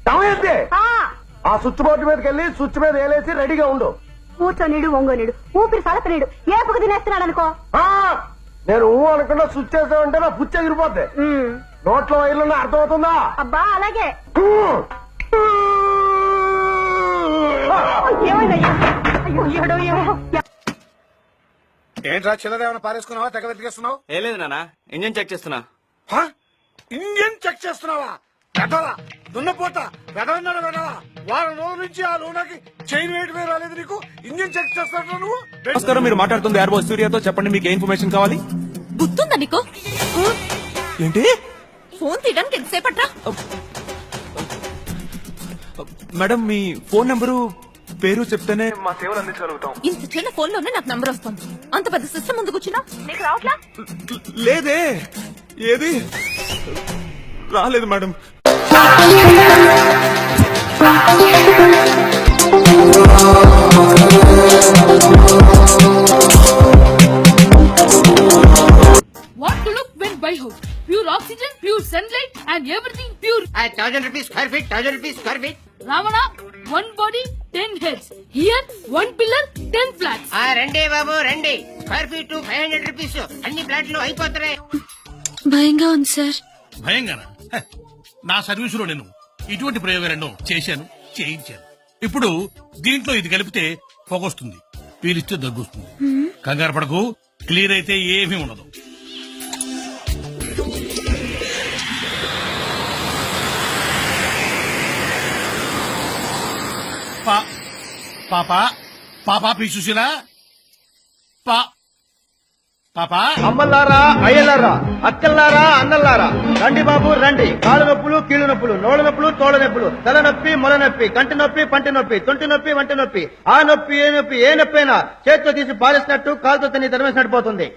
సమయంతే ఆ switch board మీదకి వెళ్ళి స్విచ్ మీద వేలేసి రెడీగా ఉండు. కూర్చోనీడు ఒంగోనీడు ఊపిరి సలపనీడు ఏపుకు తినేస్తున్నాడు అనుకో. నేను అనుకున్నా స్విచ్ చేసామంటే నా పుచ్చ ఎగిరిపోద్ది. నోట్లో వైర్లు అర్థమవుతుందా? అబ్బా అలాగే. ఏంట్రా చిల్లరేమైనా పారేసుకున్నావా? తెగ వెతికేస్తున్నావు? ఏ లేదు నాన్న, ఇంజన్ చెక్ చేస్తున్నా. ఇంజన్ చెక్ చేస్తున్నావా? వెదవా దున్నపోతా వెదవన్నాడు వెదవా. వారం రోజుల నుంచి ఆ లోనాకి చైన్ వేయటమే రాలేదు నీకు. ఇంజన్ చెక్ చేస్తాడు నువ్వు. నమస్కారం, మీరు మాట్లాడుతుంది ఎయిర్ బస్ స్టూడియోతో. చెప్పండి, మీకు ఏ ఇన్ఫర్మేషన్ కావాలి? గుర్తుందా నీకు? ఏంటి? ఫోన్ తీయడానికి ఎంతసేపట్రా? మేడం, మీ ఫోన్ నంబరు పేరు చెప్తేనే మా సేవలు అందించగలుగుతాం. ఇంత చిన్న ఫోన్ లోనే నాకు నంబర్ వస్తుంది. అంత పెద్ద సిస్టమ్ ముందు కూర్చున్నా నీకు రావట్లా? లేదే, ఏది రాలేదు madam. What to look when buy house? Pure oxygen, pure sunlight, and everything pure. At 1,000 rupees square feet, 1,000 rupees square feet. Ravana, one body, 10 heads. Here, one pillar, 10 flats. రండి బాబు రండి. Square feet 500 rupees. అన్ని ఫ్లాట్లు అయిపోతున్నాయి. భయంగా ఉంది sir. భయంగానా? నా సర్వీసులో నేను ఇటువంటి ప్రయోగాలను చేశాను, చేయించాను. ఇప్పుడు దీంట్లో ఇది కలిపితే పొగొస్తుంది, పీలిస్తే దగ్గొస్తుంది. కంగారు పడకు, క్లియర్ అయితే ఏమీ ఉండదు. పాపా పాపా పీ చూసిరా? పాపా అమ్మలారా, అయ్యలారా, అక్కల్లారా, అన్నల్లారా, రండి బాబు రండి. కాళ్ళు నొప్పులు, కీళ్ళు నొప్పులు, నోళ్ళ నొప్పులు, తోళ్ళ నొప్పులు, తల నొప్పి, మొల నొప్పి, కంటి నొప్పి, పంటి నొప్పి, తొంటి నొప్పి, వంటి నొప్పి, ఆ నొప్పి, ఏ నొప్పి అయినా చేతితో తీసి పారేసినట్టు, కాలుతో తిని తరిమేసినట్టు పోతుంది.